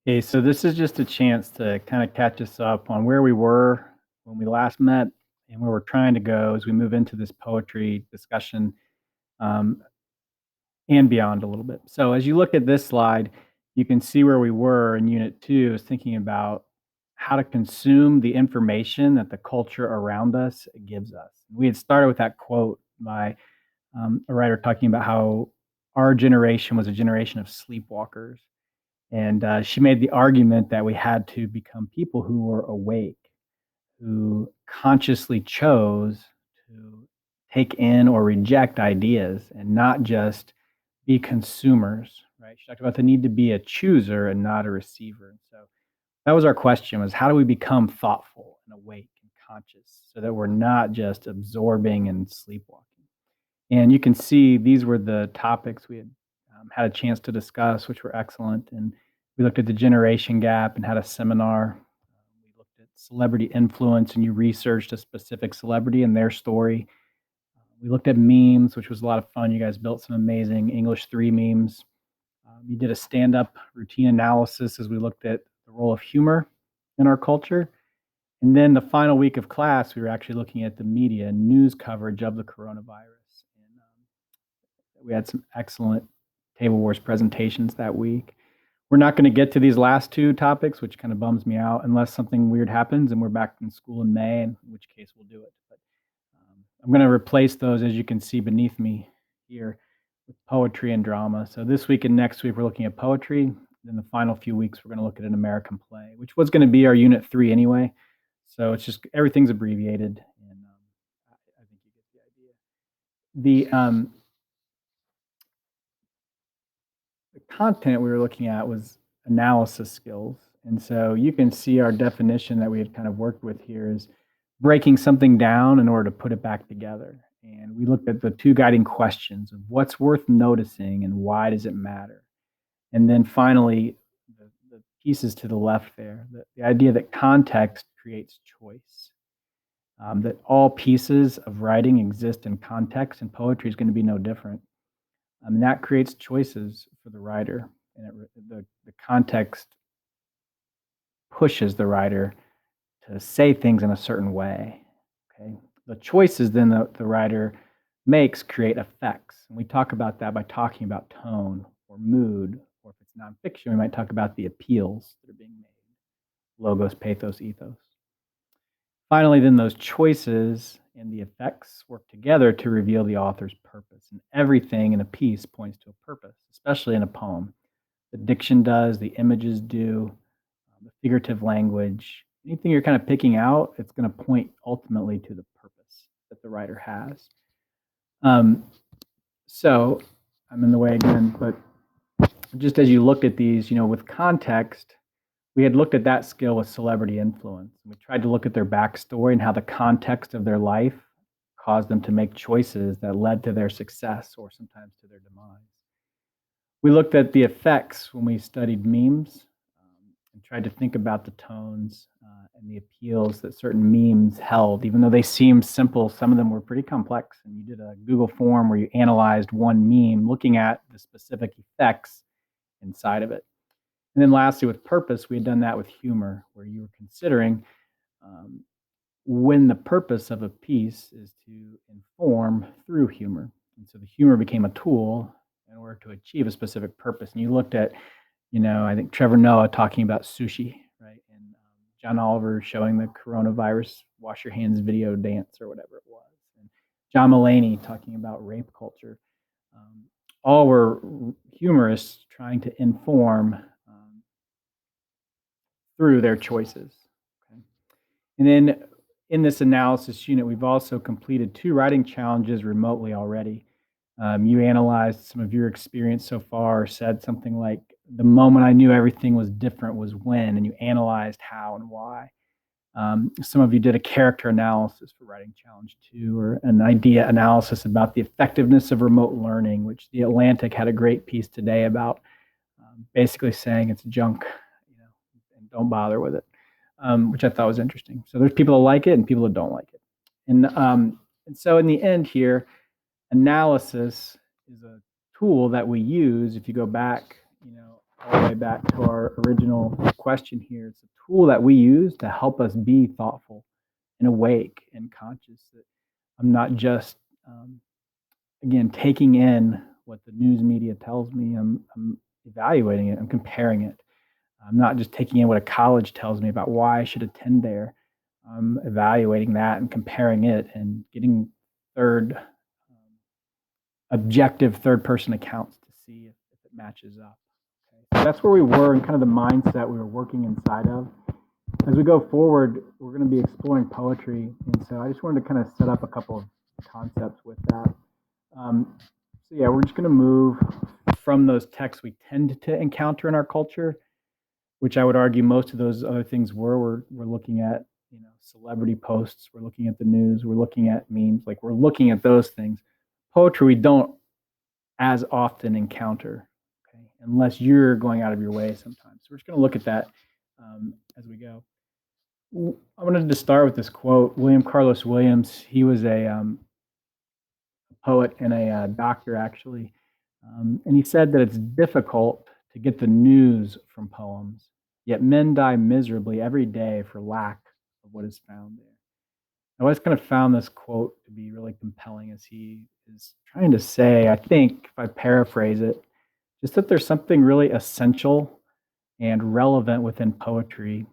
Hey, so this is just a chance to kind of catch us up on where we were when we last met and where we're trying to go as we move into this poetry discussion um, and beyond a little bit. So, as you look at this slide, you can see where we were in Unit 2 is thinking about how to consume the information that the culture around us gives us. We had started with that quote by a writer talking about how our generation was a generation of sleepwalkers. And she made the argument that we had to become people who were awake, who consciously chose to take in or reject ideas and not just be consumers, right? She talked about the need to be a chooser and not a receiver. And so that was our question was how do we become thoughtful and awake and conscious so that we're not just absorbing and sleepwalking? And you can see these were the topics we had a chance to discuss, which were excellent. And we looked at the generation gap and had a seminar. We looked at celebrity influence, and you researched a specific celebrity and their story. We looked at memes, which was a lot of fun. You guys built some amazing English 3 memes. You did a stand up routine analysis as we looked at the role of humor in our culture. And then the final week of class, we were actually looking at the media and news coverage of the coronavirus. And we had some excellent Table Wars presentations that week. We're not going to get to these last two topics, which kind of bums me out, unless something weird happens and we're back in school in May, in which case we'll do it. But I'm going to replace those, as you can see beneath me here, with poetry and drama. So this week and next week, we're looking at poetry. Then the final few weeks, we're going to look at an American play, which was going to be our Unit 3 anyway. So it's just everything's abbreviated, and I think you get the idea. The content we were looking at was analysis skills. And so you can see our definition that we had kind of worked with here is breaking something down in order to put it back together. And we looked at the two guiding questions of what's worth noticing and why does it matter? And then finally, the pieces to the left there, the idea that context creates choice. That all pieces of writing exist in context, and poetry is going to be no different. And that creates choices for the writer, and the context pushes the writer to say things in a certain way. Okay, the choices then the writer makes create effects, and we talk about that by talking about tone or mood, or if it's nonfiction, we might talk about the appeals that are being made: logos, pathos, ethos. Finally, then those choices and the effects work together to reveal the author's purpose. And everything in a piece points to a purpose, especially in a poem. The diction does, the images do, the figurative language. Anything you're kind of picking out, it's going to point ultimately to the purpose that the writer has. So I'm in the way again, but just as you looked at these, with context, we had looked at that skill with celebrity influence. We tried to look at their backstory and how the context of their life caused them to make choices that led to their success or sometimes to their demise. We looked at the effects when we studied memes and tried to think about the tones and the appeals that certain memes held. Even though they seemed simple, some of them were pretty complex. And you did a Google form where you analyzed one meme, looking at the specific effects inside of it. And then lastly, with purpose, we had done that with humor, where you were considering when the purpose of a piece is to inform through humor. And so the humor became a tool in order to achieve a specific purpose. And you looked at, I think Trevor Noah talking about sushi, right? And John Oliver showing the coronavirus wash your hands video dance or whatever it was. And John Mulaney talking about rape culture. All were humorists trying to inform through their choices. Okay? And then in this analysis unit, we've also completed 2 writing challenges remotely already. You analyzed some of your experience so far, said something like, the moment I knew everything was different was when, and you analyzed how and why. Some of you did a character analysis for writing challenge 2, or an idea analysis about the effectiveness of remote learning, which The Atlantic had a great piece today about basically saying it's junk, and don't bother with it, which I thought was interesting. So there's people that like it and people that don't like it. And so in the end here, analysis is a tool that we use. If you go back, all the way back to our original question here. It's a tool that we use to help us be thoughtful and awake and conscious. That I'm not just, again, taking in what the news media tells me. I'm evaluating it. I'm comparing it. I'm not just taking in what a college tells me about why I should attend there. I'm evaluating that and comparing it and getting objective third person accounts to see if it matches up. Okay. So that's where we were and kind of the mindset we were working inside of. As we go forward, we're going to be exploring poetry. And so I just wanted to kind of set up a couple of concepts with that. So yeah, we're just going to move from those texts we tend to encounter in our culture, which I would argue most of those other things we're looking at, celebrity posts, we're looking at the news, we're looking at memes, like we're looking at those things. Poetry we don't as often encounter, okay, unless you're going out of your way sometimes. So we're just going to look at that as we go. I wanted to start with this quote. William Carlos Williams, he was a poet and a doctor, actually. And he said that it's difficult to get the news from poems, yet men die miserably every day for lack of what is found there. I always kind of found this quote to be really compelling as he is trying to say, I think, if I paraphrase it, just that there's something really essential and relevant within poetry,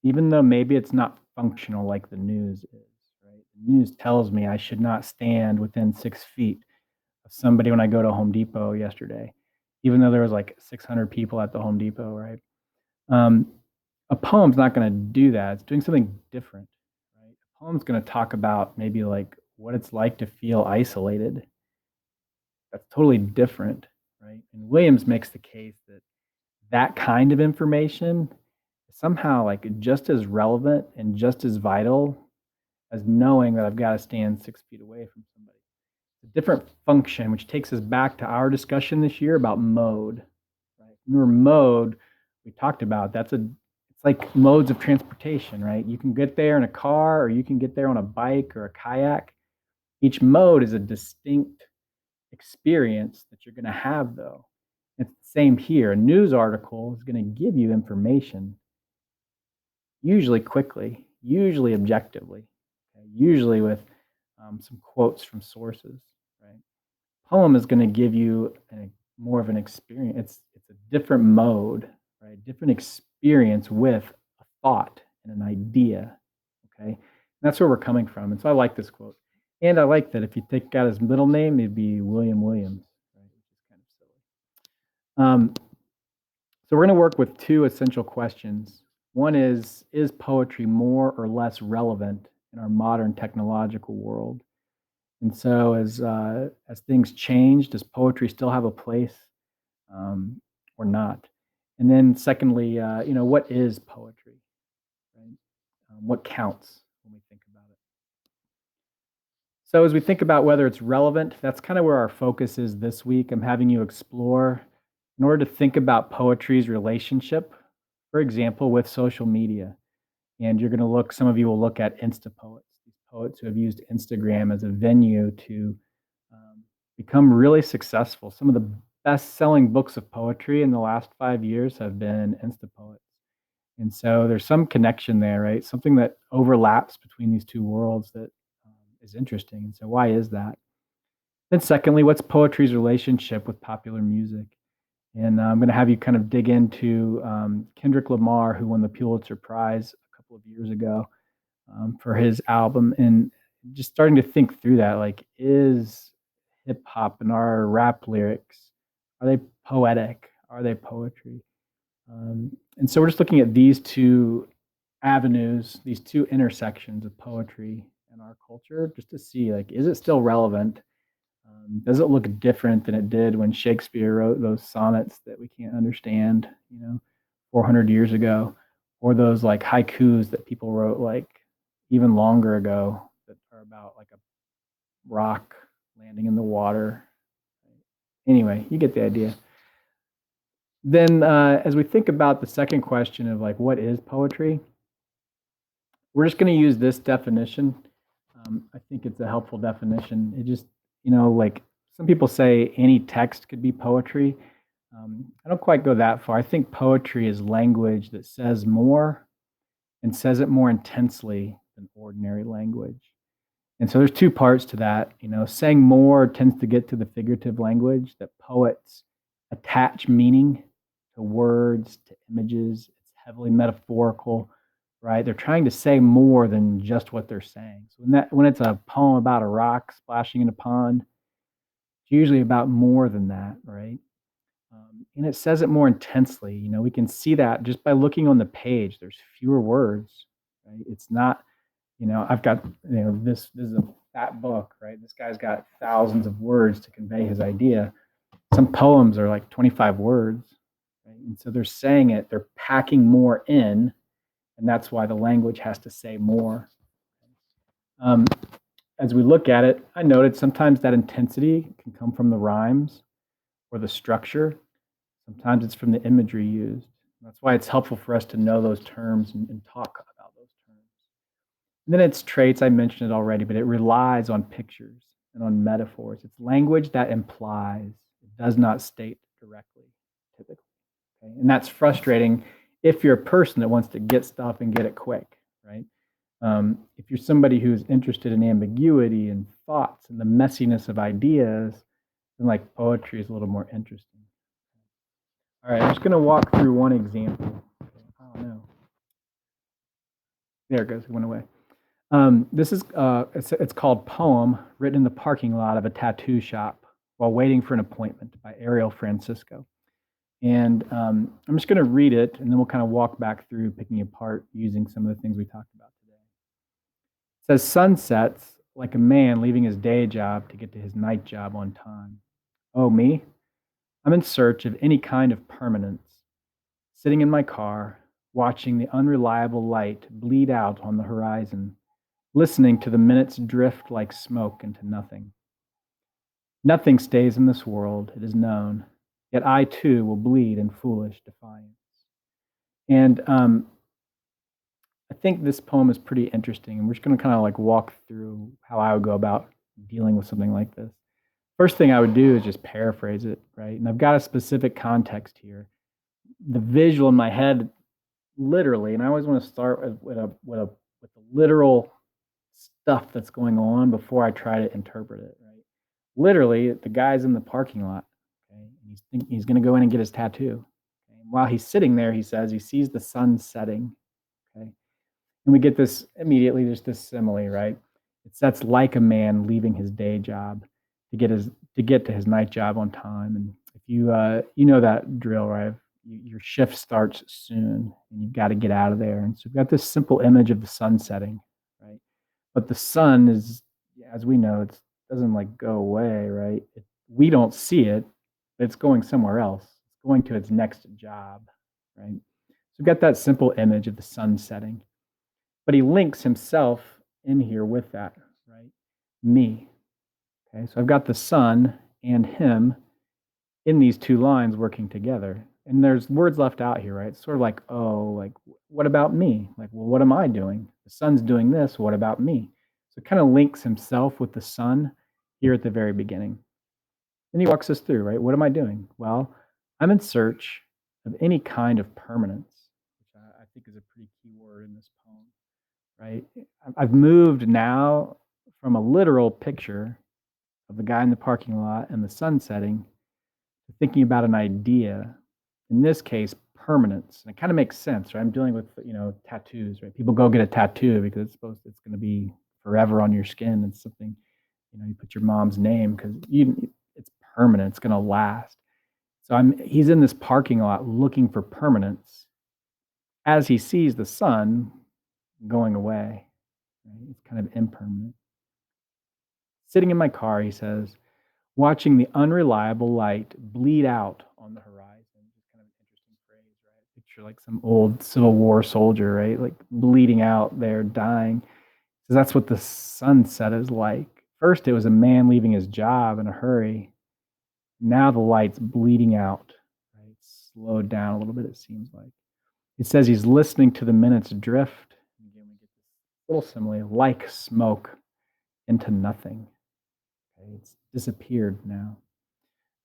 even though maybe it's not functional like the news is, right? The news tells me I should not stand within 6 feet of somebody when I go to Home Depot yesterday, even though there was like 600 people at the Home Depot, right? A poem's not going to do that. It's doing something different, right? A poem's going to talk about maybe like what it's like to feel isolated. That's totally different, right? And Williams makes the case that that kind of information is somehow like just as relevant and just as vital as knowing that I've got to stand 6 feet away from somebody. It's a different function, which takes us back to our discussion this year about mode. Right? Remember mode we talked about. It's like modes of transportation, right? You can get there in a car, or you can get there on a bike or a kayak. Each mode is a distinct experience that you're going to have, though. It's the same here. A news article is going to give you information, usually quickly, usually objectively, okay? Usually with some quotes from sources, right? Poem is going to give you more of an experience. It's a different mode, right? Different experience with a thought and an idea, okay? And that's where we're coming from. And so I like this quote. And I like that if you take out his middle name, it'd be William Williams, right? Which is kind of silly. So we're going to work with two essential questions. One is poetry more or less relevant in our modern technological world? And so as things change, does poetry still have a place or not? And then secondly, what is poetry? Right? What counts when we think about it? So as we think about whether it's relevant, that's kind of where our focus is this week. I'm having you explore in order to think about poetry's relationship, for example, with social media. And you're going to look, some of you will look at Instapoets, these poets who have used Instagram as a venue to become really successful. Some of the best selling books of poetry in the last 5 years have been Instapoets. And so there's some connection there, right? Something that overlaps between these two worlds that is interesting. And so why is that? Then secondly, what's poetry's relationship with popular music? And I'm going to have you kind of dig into Kendrick Lamar, who won the Pulitzer Prize a couple of years ago for his album, and just starting to think through that. Like, is hip hop and our rap lyrics, are they poetic? Are they poetry? And so we're just looking at these two avenues, these two intersections of poetry and our culture, just to see, like, is it still relevant? Does it look different than it did when Shakespeare wrote those sonnets that we can't understand, 400 years ago, or those like haikus that people wrote like even longer ago that are about like a rock landing in the water? Anyway, you get the idea. Then as we think about the second question of like, what is poetry? We're just going to use this definition. I think it's a helpful definition. It just, like some people say any text could be poetry. I don't quite go that far. I think poetry is language that says more and says it more intensely than ordinary language. And so there's two parts to that. Saying more tends to get to the figurative language that poets attach meaning to words, to images. It's heavily metaphorical, right? They're trying to say more than just what they're saying. So when it's a poem about a rock splashing in a pond, it's usually about more than that, right? And it says it more intensely. We can see that just by looking on the page. There's fewer words, right? It's not, I've got, this is a fat book, right? This guy's got thousands of words to convey his idea. Some poems are like 25 words, right? And so they're saying it, they're packing more in, and that's why the language has to say more. Um, as we look at it, I noted sometimes that intensity can come from the rhymes or the structure. Sometimes it's from the imagery used. That's why it's helpful for us to know those terms and talk about those terms. And then its traits, I mentioned it already, but it relies on pictures and on metaphors. It's language that implies, it does not state directly, typically. Okay? And that's frustrating if you're a person that wants to get stuff and get it quick, right? If you're somebody who's interested in ambiguity and thoughts and the messiness of ideas, then like poetry is a little more interesting. All right, I'm just going to walk through one example. Oh no, there it goes. It went away. This is it's called Poem, written in the parking lot of a tattoo shop while waiting for an appointment by Ariel Francisco. And I'm just going to read it, and then we'll kind of walk back through picking apart using some of the things we talked about today. It says, sun sets like a man leaving his day job to get to his night job on time. Oh, me? I'm in search of any kind of permanence, sitting in my car, watching the unreliable light bleed out on the horizon, listening to the minutes drift like smoke into nothing. Nothing stays in this world, it is known, yet I too will bleed in foolish defiance. And I think this poem is pretty interesting, and we're just going to kind of like walk through how I would go about dealing with something like this. First thing I would do is just paraphrase it, right? And I've got a specific context here. The visual in my head, literally, and I always want to start with the literal stuff that's going on before I try to interpret it, right? Literally, the guy's in the parking lot, okay? And he's going to go in and get his tattoo. Okay? And while he's sitting there, he says he sees the sun setting, okay? And we get this immediately, just this simile, right? It sets like a man leaving his day job to get to his night job on time. And if you know that drill, right? Your shift starts soon, and you've got to get out of there. And so we've got this simple image of the sun setting, right? But the sun is, as we know, it doesn't like go away, right? We don't see it, but it's going somewhere else. It's going to its next job, right? So we've got that simple image of the sun setting. But he links himself in here with that, right? Me. Okay, so I've got the sun and him in these two lines working together. And there's words left out here, right? It's sort of like, oh, like, what about me? Like, well, what am I doing? The sun's doing this. What about me? So it kind of links himself with the sun here at the very beginning. Then he walks us through, right? What am I doing? Well, I'm in search of any kind of permanence, which I think is a pretty key word in this poem, right? I've moved now from a literal picture of the guy in the parking lot and the sun setting to thinking about an idea, in this case, permanence. And it kind of makes sense, right? I'm dealing with, tattoos, right? People go get a tattoo because it's going to be forever on your skin. It's something, you put your mom's name because it's permanent. It's going to last. So he's in this parking lot looking for permanence as he sees the sun going away. Right? It's kind of impermanent. Sitting in my car, he says, watching the unreliable light bleed out on the horizon. Just kind of an interesting phrase, right? Picture like some old Civil War soldier, right? Like bleeding out there, dying. So that's what the sunset is like. First, it was a man leaving his job in a hurry. Now the light's bleeding out, right? Slowed down a little bit, it seems like. It says he's listening to the minutes drift. Again, we get this little simile, like smoke into nothing. Okay, it's disappeared now.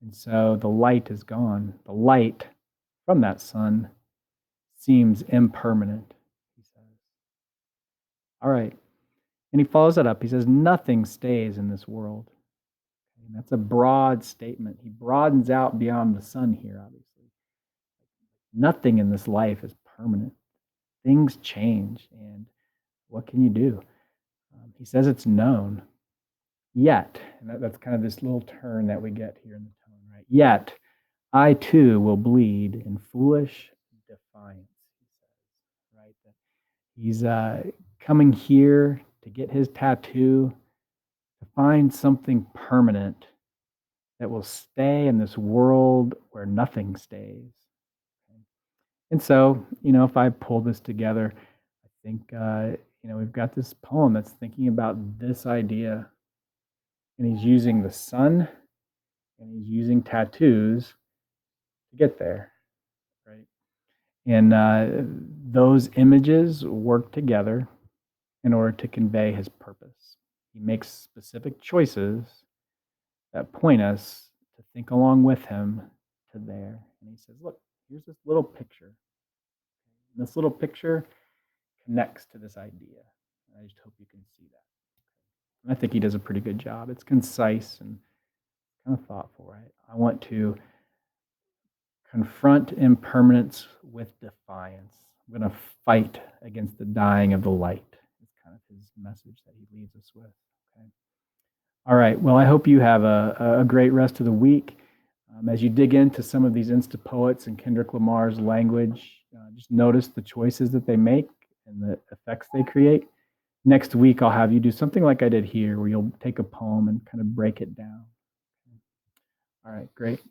And so the light is gone. The light from that sun seems impermanent, he says. All right. And he follows that up. He says, nothing stays in this world. And that's a broad statement. He broadens out beyond the sun here, obviously. Nothing in this life is permanent. Things change. And what can you do? He says it's known. Yet, and that's kind of this little turn that we get here in the tone, right? Yet, I too will bleed in foolish defiance, he says, right? That he's coming here to get his tattoo, to find something permanent that will stay in this world where nothing stays. And so, if I pull this together, I think, we've got this poem that's thinking about this idea. And he's using the sun and he's using tattoos to get there, right? And those images work together in order to convey his purpose. He makes specific choices that point us to think along with him to there. And he says, look, here's this little picture. And this little picture connects to this idea. And I just hope you can see that. And I think he does a pretty good job. It's concise and kind of thoughtful, right? I want to confront impermanence with defiance. I'm going to fight against the dying of the light. It's kind of his message that he leaves us with. Okay. All right. Well, I hope you have a great rest of the week. As you dig into some of these Instapoets and Kendrick Lamar's language, just notice the choices that they make and the effects they create. Next week, I'll have you do something like I did here, where you'll take a poem and kind of break it down. All right, great.